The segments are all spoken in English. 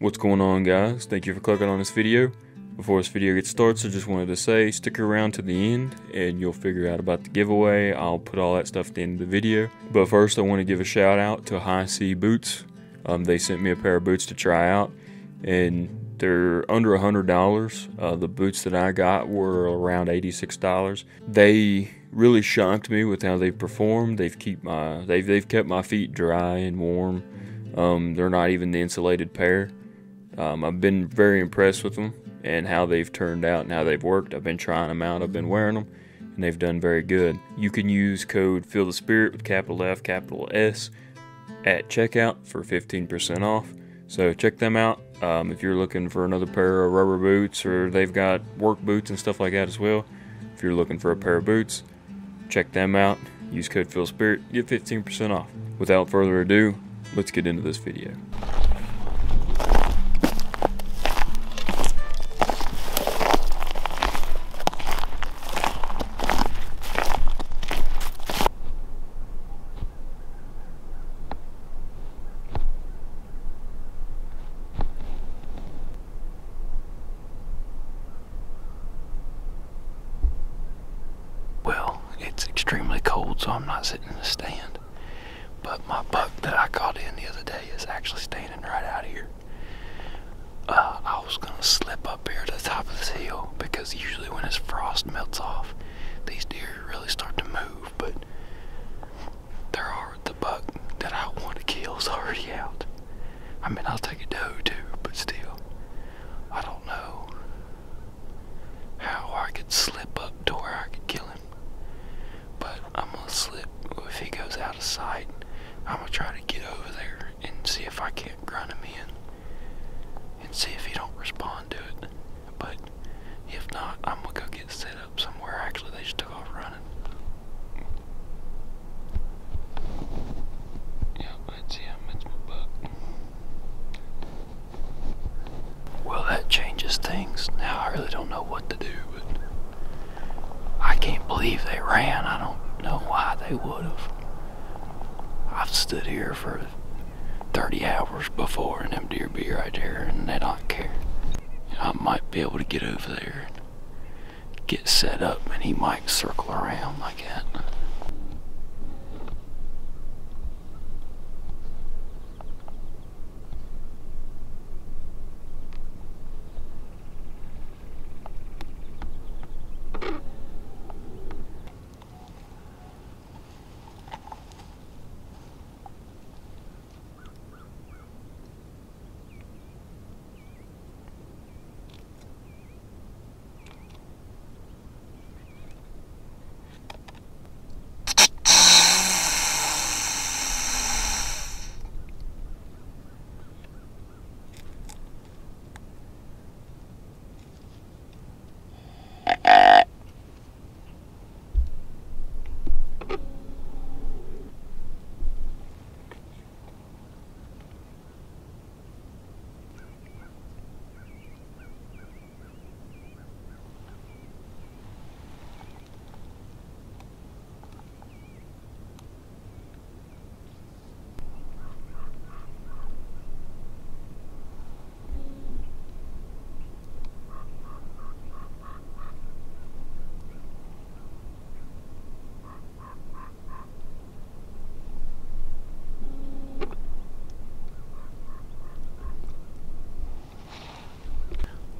What's going on, guys? Thank you for clicking on this video. Before this video gets started, I just wanted to say stick around to the end and you'll figure out about the giveaway. I'll put all that stuff at the end of the video. But first, I want to give a shout out to High Sea Boots. They sent me a pair of boots to try out and they're under $100. The boots that I got were around $86. They really shocked me with how they performed. They've kept my feet dry and warm. They're not even the insulated pair. I've been very impressed with them and how they've turned out and how they've worked. I've been trying them out, I've been wearing them, and they've done very good. You can use code Feel the Spirit with capital F, capital S at checkout for 15% off. So check them out if you're looking for another pair of rubber boots, or they've got work boots and stuff like that as well. If you're looking for a pair of boots, check them out. Use code Feel the Spirit, get 15% off. Without further ado, let's get into this video. It's extremely cold, so I'm not sitting in a stand. But my buck that I caught in the other day is actually standing right out here. I was going to slip up here to the top of this hill, because usually when this frost melts off, these deer really start to move. But the buck that I want to kill is already out. I mean, I'll take a doe too, but still, I don't know how I could slip up to where I could kill him. But I'm gonna slip. If he goes out of sight, I'm gonna try to get over there and see if I can't grunt him in and see if he don't respond to it. But if not, I'm gonna go get set up somewhere. Actually, they just took off running. Yeah, that's him. That's my buck. Well, that changes things. Now I really don't know what to do, but I can't believe they ran. I don't know why they would have. I've stood here for 30 hours before and them deer be right there and they don't care. I might be able to get over there and get set up and he might circle around like that.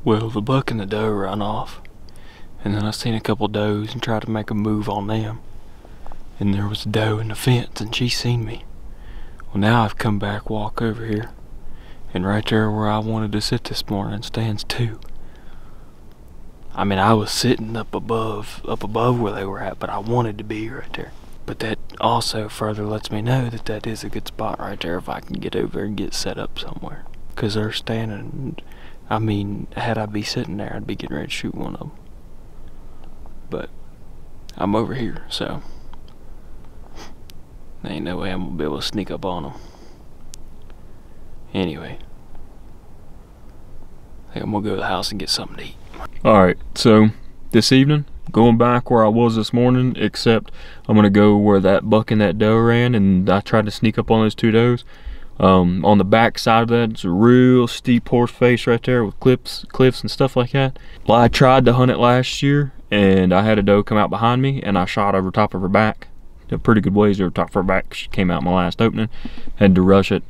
Well, the buck and the doe run off, and then I seen a couple does and tried to make a move on them, and there was a doe in the fence and she seen me. Well, now I've come back, walk over here, and right there where I wanted to sit this morning stands two. I mean, I was sitting up above where they were at, but I wanted to be right there. But that also further lets me know that that is a good spot right there if I can get over and get set up somewhere, because they're standing. I mean, had I be sitting there, I'd be getting ready to shoot one of them. But I'm over here, so there ain't no way I'm gonna be able to sneak up on them. Anyway, I think I'm gonna go to the house and get something to eat. Alright, so this evening, going back where I was this morning, except I'm gonna go where that buck and that doe ran, and I tried to sneak up on those two does. On the back side of that, it's a real steep horse face right there with cliffs and stuff like that. Well, I tried to hunt it last year, and I had a doe come out behind me, and I shot over top of her back. A pretty good ways over top of her back. She came out in my last opening. Had to rush it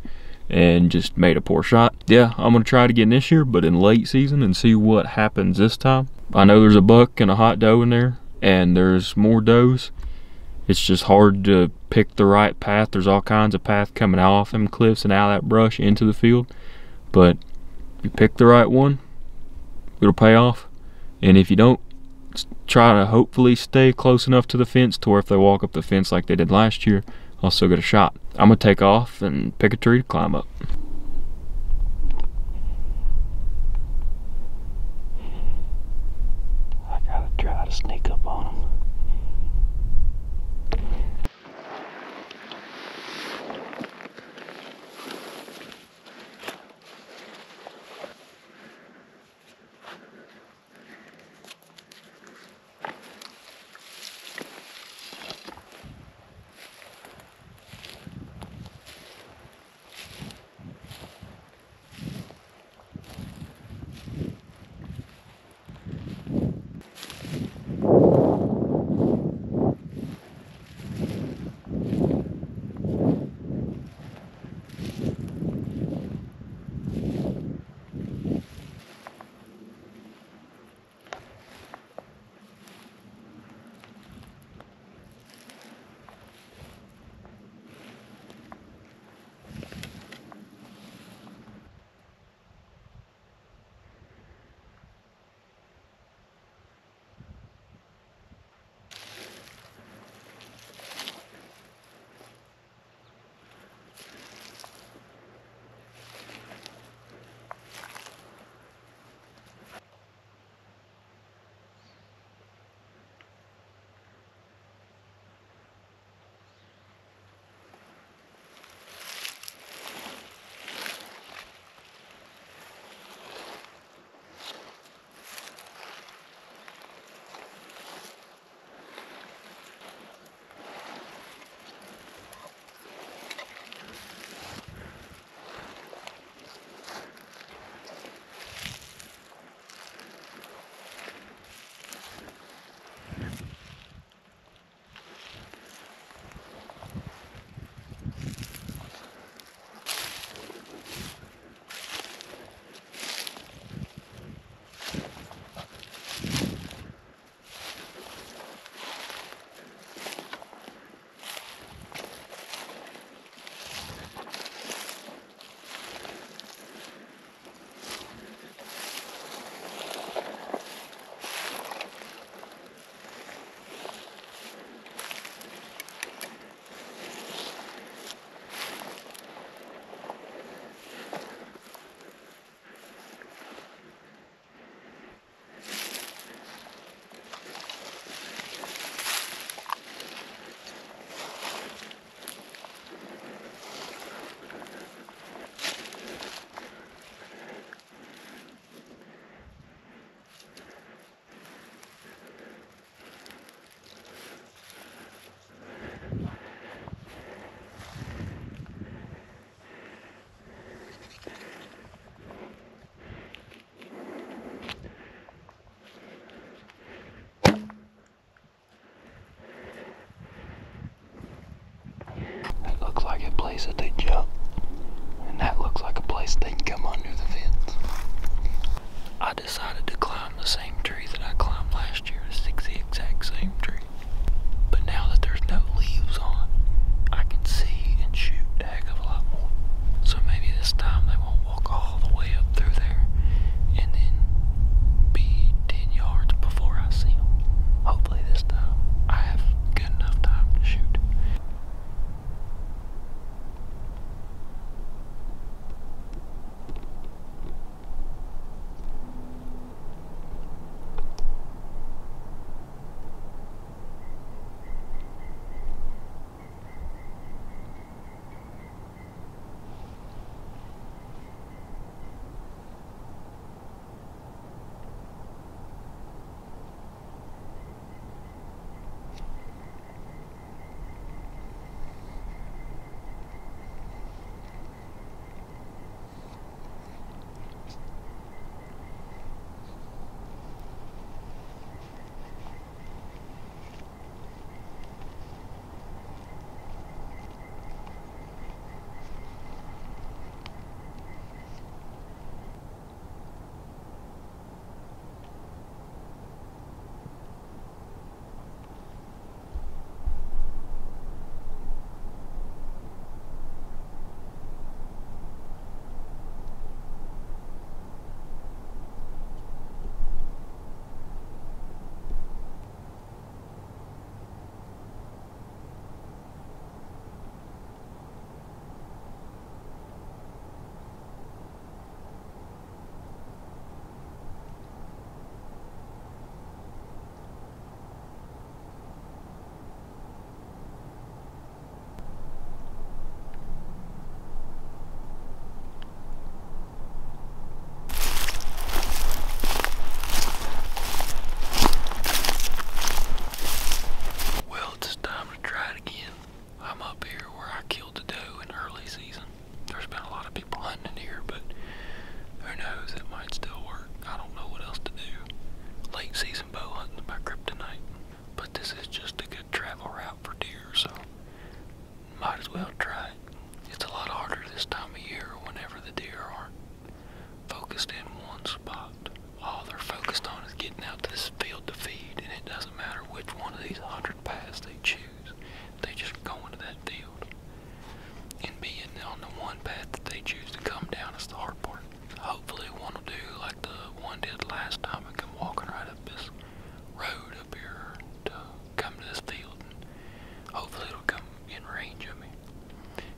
and just made a poor shot. Yeah, I'm gonna try it again this year, but in late season, and see what happens this time. I know there's a buck and a hot doe in there, and there's more does. It's just hard to pick the right path. There's all kinds of paths coming off them cliffs and out of that brush into the field, but if you pick the right one, it'll pay off. And if you don't, try to hopefully stay close enough to the fence to where if they walk up the fence like they did last year, I'll still get a shot. I'm gonna take off and pick a tree to climb up. I gotta try to sneak up on them. which one of these 100 paths they choose. They just go into that field. And being on the one path that they choose to come down is the hard part. Hopefully one will do like the one did last time and come walking right up this road up here to come to this field. And hopefully it'll come in range of me.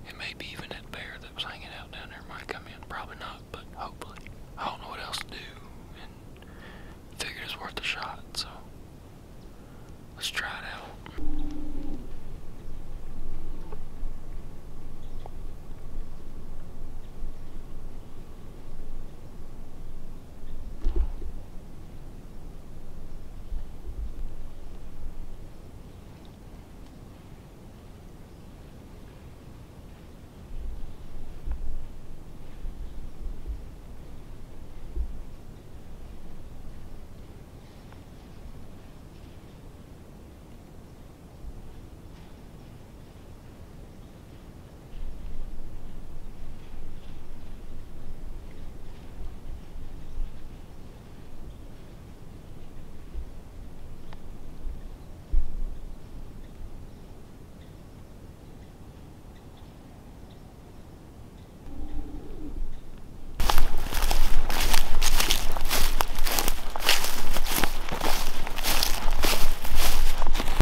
And maybe even that bear that was hanging out down there might come in. Probably not, but hopefully. I don't know what else to do, and figured it's worth a shot, so let's try it out.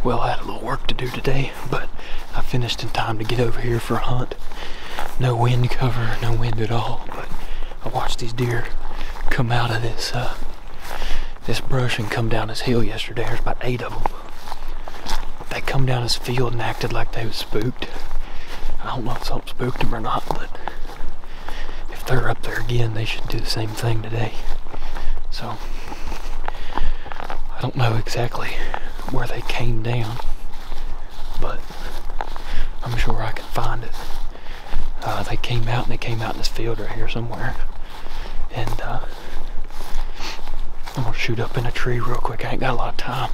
Well, I had a little work to do today, but I finished in time to get over here for a hunt. No wind cover, no wind at all, but I watched these deer come out of this brush and come down this hill yesterday. There's about 8 of them. They come down this field and acted like they was spooked. I don't know if something spooked them or not, but if they're up there again, they should do the same thing today. So, I don't know exactly where they came down, but I'm sure I can find it. They came out in this field right here somewhere, and I'm gonna shoot up in a tree real quick. I ain't got a lot of time,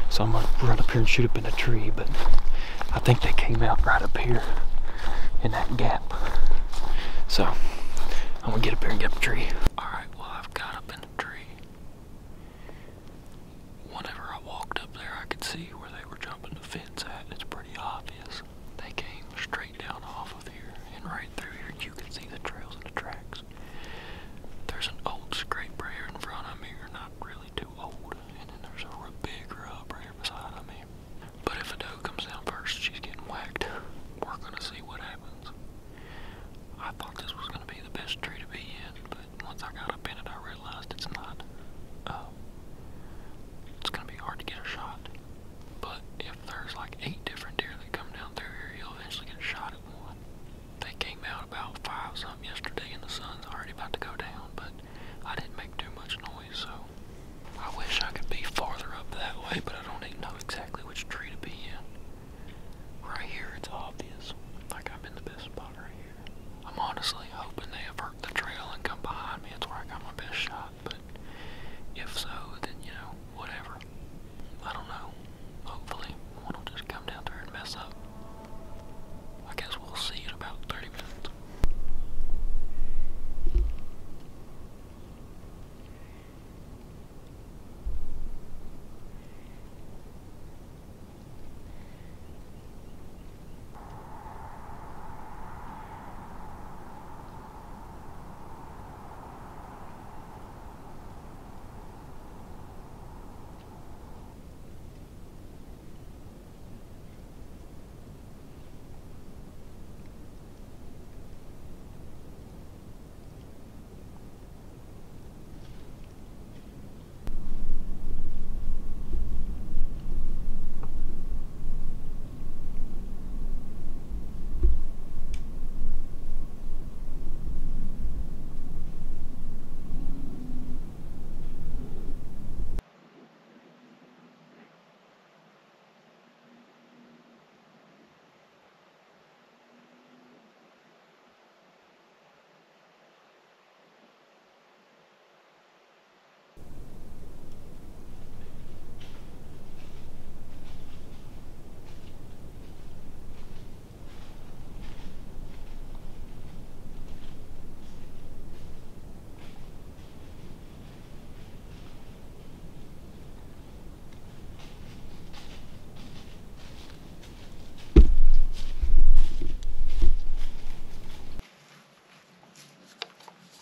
so I'm gonna run up here and shoot up in a tree, but I think they came out right up here in that gap. So I'm gonna get up here and get up a tree. Alright, well, I've got up in the tree. Whenever I walked up there, I could see where they were jumping the fence at. It's pretty obvious. They came straight down off of here, and right through here you can see the trails and the tracks. There's an old scrape right here in front of me, or not really too old, and then there's a real big rub right here beside of me. But if a doe comes down first, she's getting whacked. We're gonna see what happens. I thought this was gonna be the best tree to be in, but once I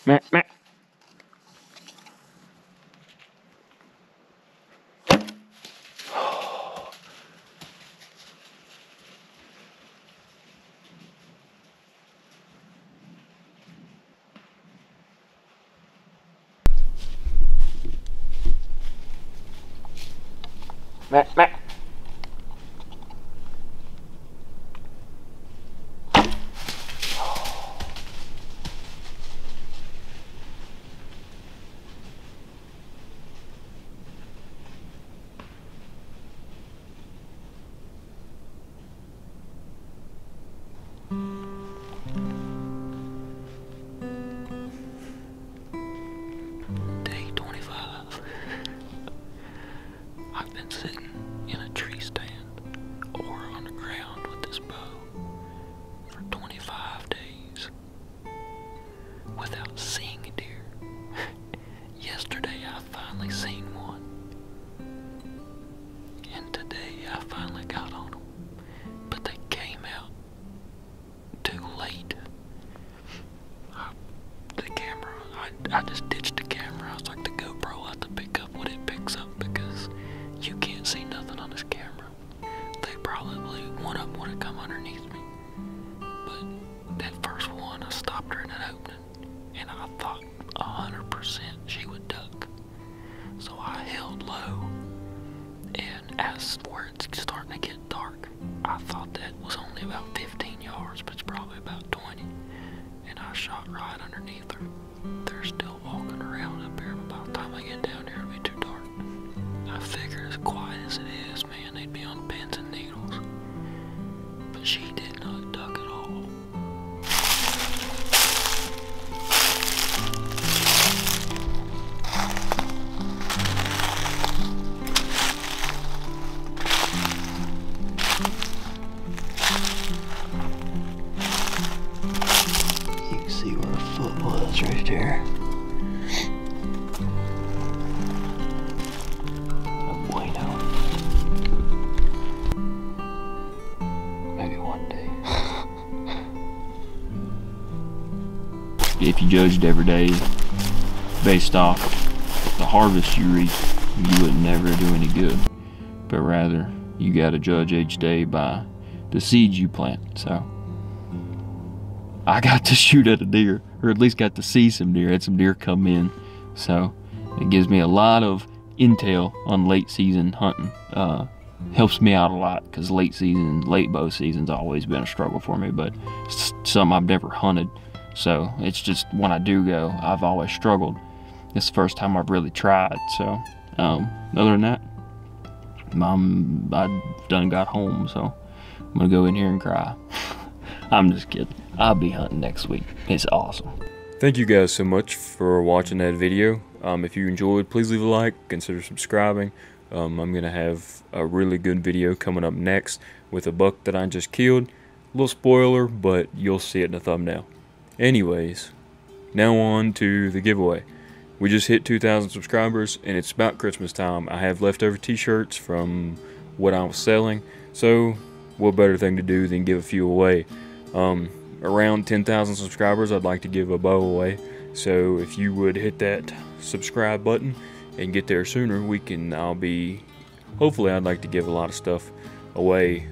Meh, meh. Meh, meh. Day 25. I've been sitting in a tree stand or on the ground with this bow for 25 days without seeing a deer. Yesterday I finally seen one, and today I finally got on them, but they came out too late. The camera, I just ditched the camera. I was like, the GoPro, I have to pick up what it picks up because you can't see nothing on this camera. They probably, one of them would have come underneath me, but that first one, I stopped her in an opening, and I thought 100% she would duck. So I held low, and as where it's starting to get dark, I thought that was only about 15 yards, but it's probably about 20. And I shot right underneath her. They're still walking around up here, but by the time I get down here, it'll be too dark. I figure as quiet as it is, man, they'd be on pins and needles. But she did not duck at all. You can see where her foot was right there. No bueno. Maybe one day. If you judged every day based off the harvest you reap, you would never do any good. But rather, you gotta judge each day by the seeds you plant. So I got to shoot at a deer, or at least got to see some deer, had some deer come in. So it gives me a lot of intel on late season hunting. Helps me out a lot because late bow season's always been a struggle for me, but it's something I've never hunted. So it's just when I do go, I've always struggled. It's the first time I've really tried. So other than that, I done got home, so I'm gonna go in here and cry. I'm just kidding. I'll be hunting next week. It's awesome. Thank you guys so much for watching that video. If you enjoyed, please leave a like, consider subscribing. I'm going to have a really good video coming up next with a buck that I just killed. A little spoiler, but you'll see it in the thumbnail. Anyways, now on to the giveaway. We just hit 2,000 subscribers and it's about Christmas time. I have leftover t-shirts from what I was selling, so what better thing to do than give a few away. Around 10,000 subscribers, I'd like to give a bow away. So if you would hit that subscribe button and get there sooner, hopefully I'd like to give a lot of stuff away,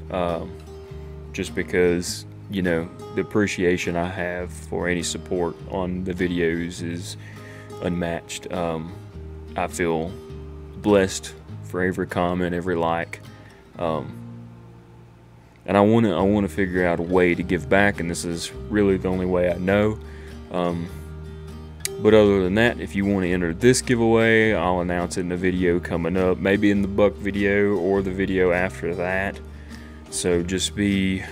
just because, you know, the appreciation I have for any support on the videos is unmatched. I feel blessed for every comment, every like, and I want to figure out a way to give back, and this is really the only way I know. But other than that, if you want to enter this giveaway, I'll announce it in the video coming up, maybe in the buck video or the video after that. So just be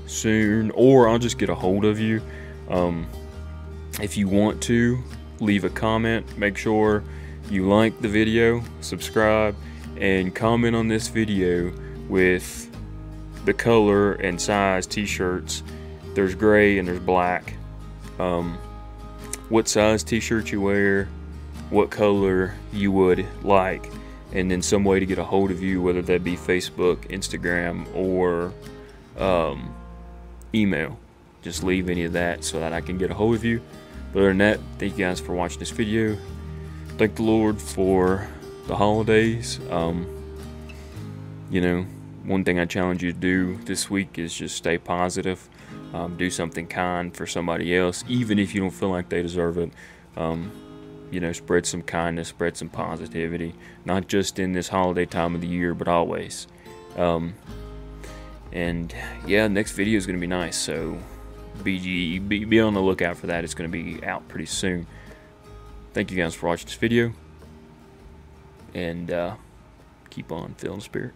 soon, or I'll just get a hold of you. If you want to leave a comment, make sure you like the video, subscribe, and comment on this video with the color and size t-shirts. There's gray and there's black. What size t-shirt you wear, what color you would like, and then some way to get a hold of you, whether that be Facebook, Instagram, or email. Just leave any of that so that I can get a hold of you. But other than that, thank you guys for watching this video. Thank the Lord for the holidays. You know, one thing I challenge you to do this week is just stay positive. Do something kind for somebody else, even if you don't feel like they deserve it. You know, spread some kindness, spread some positivity, not just in this holiday time of the year, but always. And yeah, next video is going to be nice, so be on the lookout for that. It's going to be out pretty soon. Thank you guys for watching this video, and keep on feeling the spirit.